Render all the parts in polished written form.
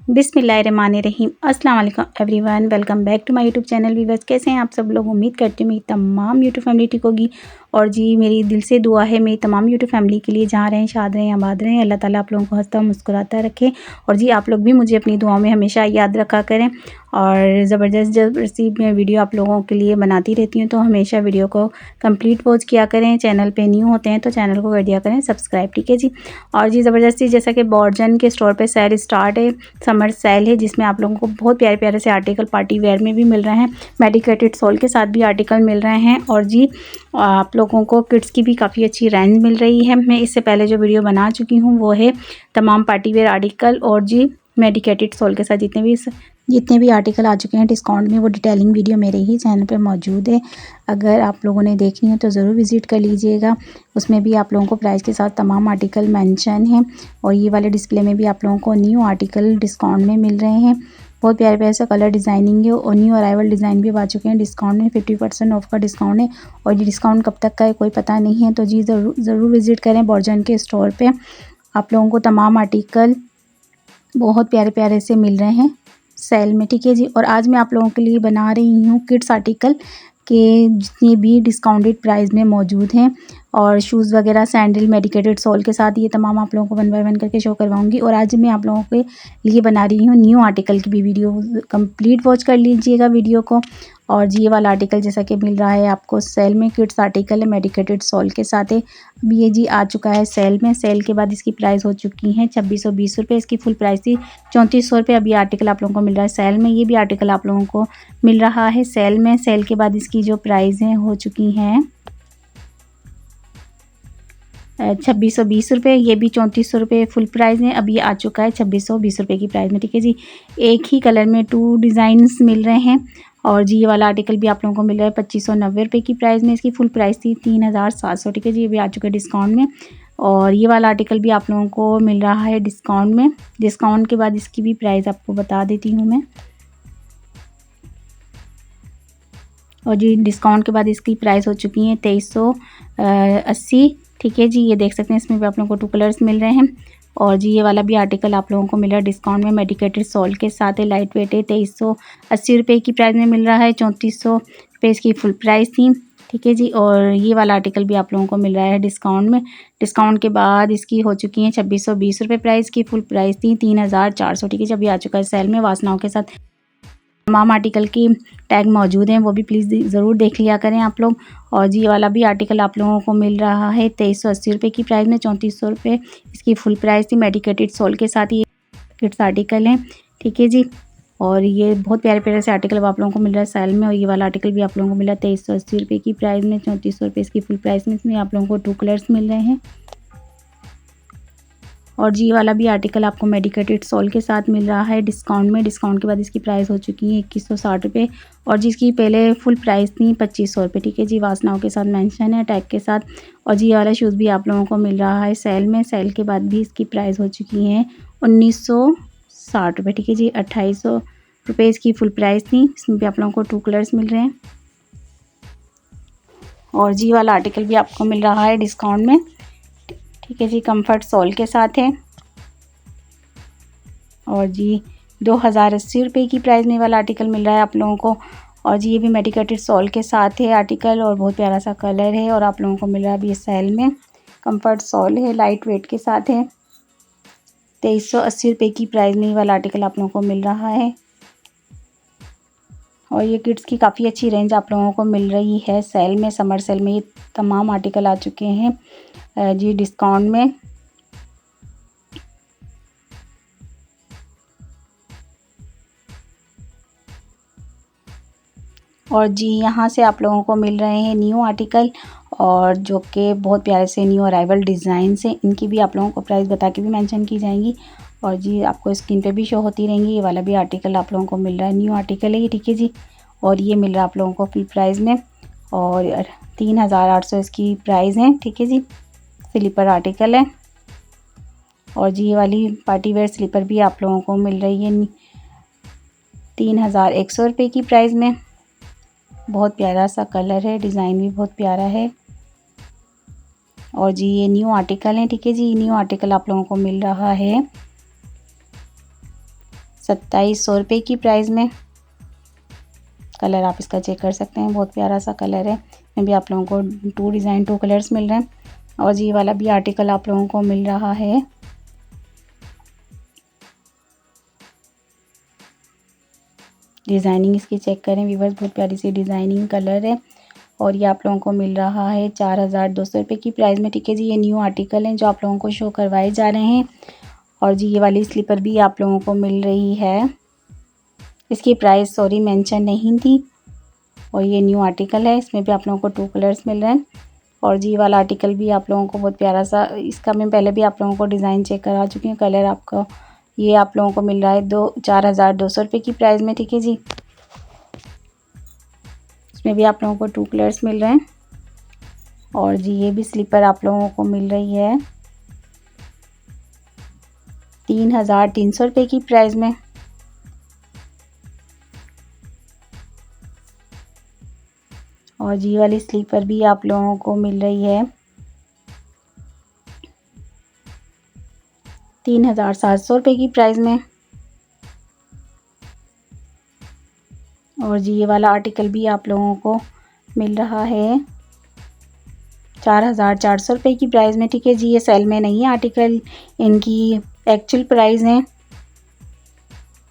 बिस्मिल्लाहिर्रहमानिर्रहीम। अस्सलाम वालेकुम everyone, welcome back to my YouTube channel. Viewers, कैसे हैं आप सब लोग? उम्मीद करती हूँ मेरी तमाम यूट्यूब फैमिली ठीक होगी। और जी, मेरी दिल से दुआ है मेरी तमाम यूट्यूब फैमिली के लिए, जहाँ रहें, शाद रहें, आबाद रहें। अल्लाह ताला आप लोगों को हंसता मुस्कुराता रखे। और जी, आप लोग भी मुझे अपनी दुआओं में हमेशा याद रखा करें। और ज़बरदस्त मैं वीडियो आप लोगों के लिए बनाती रहती हूँ, तो हमेशा वीडियो को कंप्लीट वॉच किया करें। चैनल पे न्यू होते हैं तो चैनल को कर दिया करें सब्सक्राइब, ठीक है जी। और जी, ज़बरदस्ती जैसा कि बॉर्जन के स्टोर पे सेल स्टार्ट है, समर सेल है, जिसमें आप लोगों को बहुत प्यारे प्यारे से आर्टिकल पार्टी वेयर में भी मिल रहे हैं, मेडिकेटेड सोल के साथ भी आर्टिकल मिल रहे हैं। और जी, आप लोगों को किड्स की भी काफ़ी अच्छी रेंज मिल रही है। मैं इससे पहले जो वीडियो बना चुकी हूँ वो है तमाम पार्टी वेयर आर्टिकल, और जी मेडिकेटेड सोल के साथ जितने भी आर्टिकल आ चुके हैं डिस्काउंट में, वो डिटेलिंग वीडियो मेरे ही चैनल पे मौजूद है। अगर आप लोगों ने देखनी है तो ज़रूर विज़िट कर लीजिएगा। उसमें भी आप लोगों को प्राइस के साथ तमाम आर्टिकल मेंशन हैं। और ये वाले डिस्प्ले में भी आप लोगों को न्यू आर्टिकल डिस्काउंट में मिल रहे हैं। बहुत प्यारे प्यारे से कलर डिज़ाइनिंग है, और न्यू अराइवल डिज़ाइन भी आ चुके हैं डिस्काउंट में। 50% ऑफ का डिस्काउंट है, और ये डिस्काउंट कब तक का है कोई पता नहीं है। तो जी, ज़रूर विज़िट करें बॉर्जन के स्टोर पर। आप लोगों को तमाम आर्टिकल बहुत प्यारे प्यारे से मिल रहे हैं सेल में, ठीक है जी। और आज मैं आप लोगों के लिए बना रही हूँ किड्स आर्टिकल के, जितने भी डिस्काउंटेड प्राइस में मौजूद हैं। और शूज़ वगैरह, सैंडल, मेडिकेटेड सोल के साथ ये तमाम आप लोगों को 1 बाय 1 करके शो करवाऊंगी। और आज मैं आप लोगों के लिए बना रही हूँ न्यू आर्टिकल की भी वीडियो। कंप्लीट वॉच कर लीजिएगा वीडियो को। और जी, ये वाला आर्टिकल जैसा कि मिल रहा है आपको सेल में, किड्स आर्टिकल है, मेडिकेटेड सोल के साथ है। अब ये जी आ चुका है सेल में। सेल के बाद इसकी प्राइस हो चुकी है 2620 रुपये। इसकी फुल प्राइस थी 3400 रुपये। अब ये आर्टिकल आप लोगों को मिल रहा है सेल में। ये भी आर्टिकल आप लोगों को मिल रहा है सेल में। सेल के बाद इसकी जो प्राइस हैं हो चुकी हैं 2620 रुपये। ये भी 3400 रुपये फुल प्राइस है। अब ये आ चुका है 2620 रुपये की प्राइस में, ठीक है जी। एक ही कलर में 2 डिज़ाइंस मिल रहे हैं। और जी, ये वाला आर्टिकल भी आप लोगों को मिल रहा है 2590 रुपये की प्राइस में। इसकी फुल प्राइस थी 3700, ठीक है जी। ये भी आ चुका है डिस्काउंट में। और ये वाला आर्टिकल भी आप लोगों को मिल रहा है डिस्काउंट में। डिस्काउंट के बाद इसकी भी प्राइस आपको बता देती हूँ मैं। और जी, डिस्काउंट के बाद इसकी प्राइस हो चुकी है 2380, ठीक है जी। ये देख सकते हैं, इसमें भी आप लोगों को 2 कलर्स मिल रहे हैं। और जी, ये वाला भी आर्टिकल आप लोगों को मिल रहा है डिस्काउंट में, मेडिकेटेड सोल के साथ है, लाइट वेट है। 2380 रुपये की प्राइस में मिल रहा है। 3400 रुपये इसकी फुल प्राइस थी, ठीक है जी। और ये वाला आर्टिकल भी आप लोगों को मिल रहा है डिस्काउंट में। डिस्काउंट के बाद इसकी हो चुकी है 2620 रुपये प्राइस की। फुल प्राइस थी 3400, ठीक है। जब ये आ चुका है सेल में वासनाओं के साथ। तमाम आर्टिकल की टैग मौजूद हैं, वो भी प्लीज़ ज़रूर देख लिया करें आप लोग। और जी, ये वाला भी आर्टिकल आप लोगों को मिल रहा है 2380 रुपये की प्राइस में। 3400 रुपये इसकी फुल प्राइस थी। मेडिकेटेड सोल के साथ ये किड्स आर्टिकल हैं, ठीक है जी। और ये बहुत प्यारे प्यारे से आर्टिकल आप लोगों को मिल रहा है सेल में। और ये वाला आर्टिकल भी आप लोगों को मिला 2380 रुपये की प्राइस में। 3400 रुपये इसकी फुल प्राइस में। इसमें आप लोगों को 2 कलर्स मिल रहे हैं। और जी, वाला भी आर्टिकल आपको मेडिकेटेड सोल के साथ मिल रहा है डिस्काउंट में। डिस्काउंट के बाद इसकी प्राइस हो चुकी है 2160 रुपये। और जिसकी पहले फुल प्राइस थी 2500 रुपये, ठीक है जी। वासनाओं के साथ मेंशन है टैग के साथ। और जी, ये वाला शूज़ भी आप लोगों को मिल रहा है सेल में। सेल के बाद भी इसकी प्राइस हो चुकी है 1960 रुपये, ठीक है जी। 2800 रुपये इसकी फुल प्राइस थी। इसमें भी आप लोगों को 2 कलर्स मिल रहे हैं। और जी, वाला आर्टिकल भी आपको मिल रहा है डिस्काउंट में, ठीक है जी। कंफर्ट सोल के साथ है। और जी, 2080 रुपये की प्राइस में वाला आर्टिकल मिल रहा है आप लोगों को। और जी, ये भी मेडिकेटेड सोल के साथ है आर्टिकल, और बहुत प्यारा सा कलर है। और आप लोगों को मिल रहा है अभी सेल में। कंफर्ट सोल है, लाइट वेट के साथ है। 2380 रुपये की प्राइस में वाला आर्टिकल आप लोगों को मिल रहा है। और ये किड्स की काफ़ी अच्छी रेंज आप लोगों को मिल रही है सेल में। समर सेल में ये तमाम आर्टिकल आ चुके हैं जी डिस्काउंट में। और जी, यहाँ से आप लोगों को मिल रहे हैं न्यू आर्टिकल, और जो कि बहुत प्यारे से न्यू अराइवल डिज़ाइन से। इनकी भी आप लोगों को प्राइस बता के भी मेंशन की जाएंगी। और जी, आपको स्क्रीन पे भी शो होती रहेंगी। ये वाला भी आर्टिकल आप लोगों को मिल रहा है, न्यू आर्टिकल है ये, ठीक है जी। और ये मिल रहा है आप लोगों को फुल प्राइस में। और 3800 इसकी प्राइस है, ठीक है जी। स्लीपर आर्टिकल है। और जी, ये वाली पार्टी वेयर स्लीपर भी आप लोगों को मिल रही है 3100 रुपये की प्राइस में। बहुत प्यारा सा कलर है, डिज़ाइन भी बहुत प्यारा है। और जी, ये न्यू आर्टिकल है, ठीक है जी। न्यू आर्टिकल आप लोगों को मिल रहा है 2700 रुपये की प्राइस में। कलर आप इसका चेक कर सकते हैं, बहुत प्यारा सा कलर है। इसमें भी आप लोगों को 2 कलर्स मिल रहे हैं। और ये वाला भी आर्टिकल आप लोगों को मिल रहा है डिज़ाइनिंग इसकी चेक करें व्यूअर्स, बहुत प्यारी सी डिज़ाइनिंग कलर है। और ये आप लोगों को मिल रहा है 4200 रुपये की प्राइस में। ठीक है जी, ये न्यू आर्टिकल हैं जो आप लोगों को शो करवाए जा रहे हैं। और जी ये वाली स्लीपर भी आप लोगों को मिल रही है, इसकी प्राइस सॉरी मेंशन नहीं थी। और ये न्यू आर्टिकल है, इसमें भी आप लोगों को 2 कलर्स मिल रहे हैं। और जी वाला आर्टिकल भी आप लोगों को बहुत प्यारा सा, इसका मैं पहले भी आप लोगों को डिज़ाइन चेक करा चुकी हूँ। कलर आपको ये आप लोगों को मिल रहा है 4200 रुपये की प्राइस में। ठीक है जी, इसमें भी आप लोगों को 2 कलर्स मिल रहे हैं। और जी ये भी स्लीपर आप लोगों को मिल रही है 3300 रुपये की प्राइस में। और जी वाली स्लीपर भी आप लोगों को मिल रही है 3700 रुपये की प्राइस में। और जी ये वाला आर्टिकल भी आप लोगों को मिल रहा है 4400 रुपये की प्राइस में। ठीक है जी, ये सेल में नहीं है आर्टिकल, इनकी एक्चुअल प्राइस है।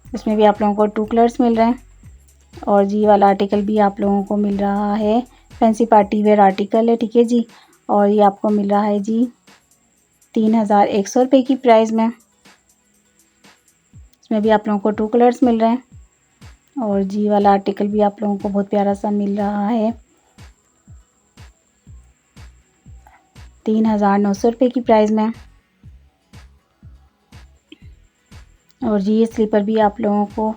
इसमें भी आप लोगों को 2 कलर्स मिल रहे हैं। और जी वाला आर्टिकल भी आप लोगों को मिल रहा है, फैंसी पार्टी वेयर आर्टिकल है। ठीक है जी, और ये आपको मिल रहा है जी 3100 रुपये की प्राइस में। इसमें भी आप लोगों को 2 कलर्स मिल रहे हैं। और जी वाला आर्टिकल भी आप लोगों को बहुत प्यारा सा मिल रहा है 3900 रुपये की प्राइस में। और जी ये स्लीपर भी आप लोगों को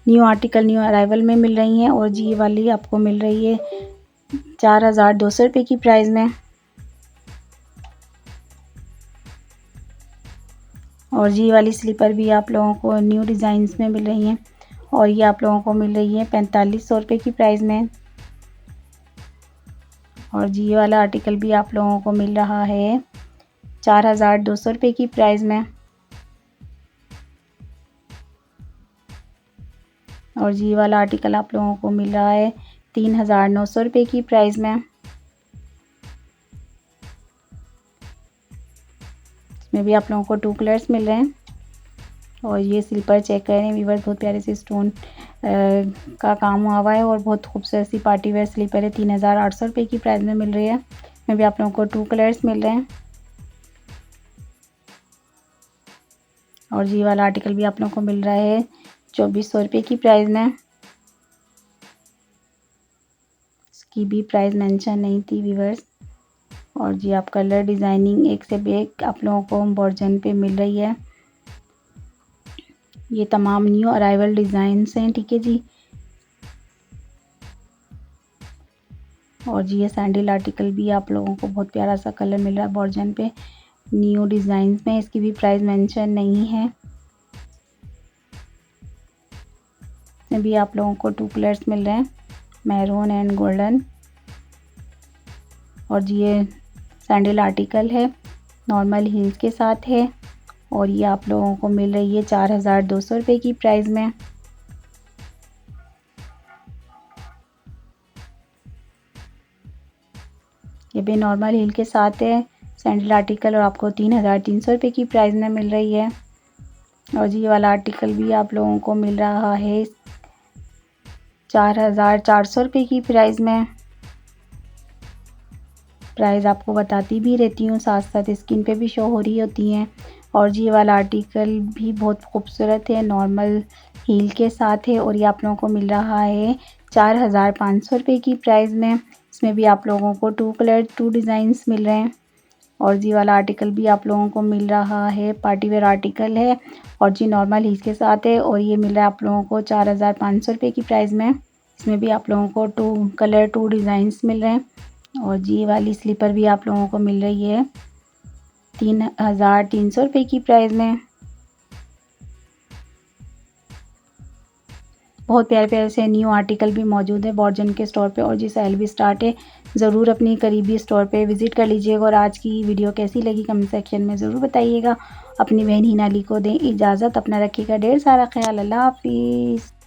न्यू आर्टिकल न्यू अराइवल में मिल रही हैं। और जी ये वाली आपको मिल रही है 4200 रुपये की प्राइस में। और जी वाली स्लीपर भी आप लोगों को न्यू डिज़ाइंस में मिल रही हैं। और ये आप लोगों को मिल रही है 4500 रुपये की प्राइस में। और जी ये वाला आर्टिकल भी आप लोगों को मिल रहा है 4200 रुपये की प्राइस में। और जी वाला आर्टिकल आप लोगों को मिल रहा है 3900 रुपये की प्राइस में। इसमें भी आप लोगों को 2 कलर्स मिल रहे हैं। और ये स्लीपर चेक करें व्यूअर्स, बहुत प्यारे से स्टोन का काम हुआ हुआ है और बहुत खूबसूरत सी पार्टी वेयर स्लीपर है। 3800 रुपये की प्राइस में मिल रही है। इसमें भी आप लोगों को 2 कलर्स मिल रहे हैं। और जी वाला आर्टिकल भी आप लोगों को मिल रहा है 2400 रुपये की प्राइस में। इसकी भी प्राइस मेंशन नहीं थी व्यूअर्स। और जी आप कलर डिज़ाइनिंग एक से एक आप लोगों को वर्जन पे मिल रही है। ये तमाम न्यू अराइवल डिज़ाइंस हैं। ठीक है जी, और जी ये सैंडल आर्टिकल भी आप लोगों को बहुत प्यारा सा कलर मिल रहा है वर्जन पे न्यू डिज़ाइंस में। इसकी भी प्राइस मेंशन नहीं है। इसमें भी आप लोगों को 2 कलर्स मिल रहे हैं, मैरून एंड गोल्डन। और जी ये सैंडल आर्टिकल है, नॉर्मल हील्स के साथ है। और ये आप लोगों को मिल रही है 4200 रुपये की प्राइस में। ये भी नॉर्मल हील के साथ है सैंडल आर्टिकल और आपको 3300 रुपये की प्राइस में मिल रही है। और जी ये वाला आर्टिकल भी आप लोगों को मिल रहा है 4400 रुपये की प्राइस में। प्राइस आपको बताती भी रहती हूँ, साथ साथ स्क्रीन पे भी शो हो रही होती हैं। और जी ये वाला आर्टिकल भी बहुत खूबसूरत है, नॉर्मल हील के साथ है। और ये आप लोगों को मिल रहा है 4500 रुपये की प्राइस में। इसमें भी आप लोगों को 2 कलर 2 डिज़ाइंस मिल रहे हैं। और जी वाला आर्टिकल भी आप लोगों को मिल रहा है, पार्टी वेयर आर्टिकल है और जी नॉर्मल हील के साथ है। और ये मिल रहा है आप लोगों को 4500 रुपये की प्राइस में। इसमें भी आप लोगों को 2 कलर 2 डिज़ाइंस मिल रहे हैं। और जी वाली स्लीपर भी आप लोगों को मिल रही है 3300 रुपये की प्राइस में। बहुत प्यारे प्यारे से न्यू आर्टिकल भी मौजूद है बॉर्जन के स्टोर पे। और जी सेल भी स्टार्ट है, ज़रूर अपनी करीबी स्टोर पे विज़िट कर लीजिएगा। और आज की वीडियो कैसी लगी कमेंट सेक्शन में ज़रूर बताइएगा। अपनी बहन हिना ली को दें इजाज़त। अपना रखिएगा ढेर सारा ख्याल। अल्लाह हाफिज़।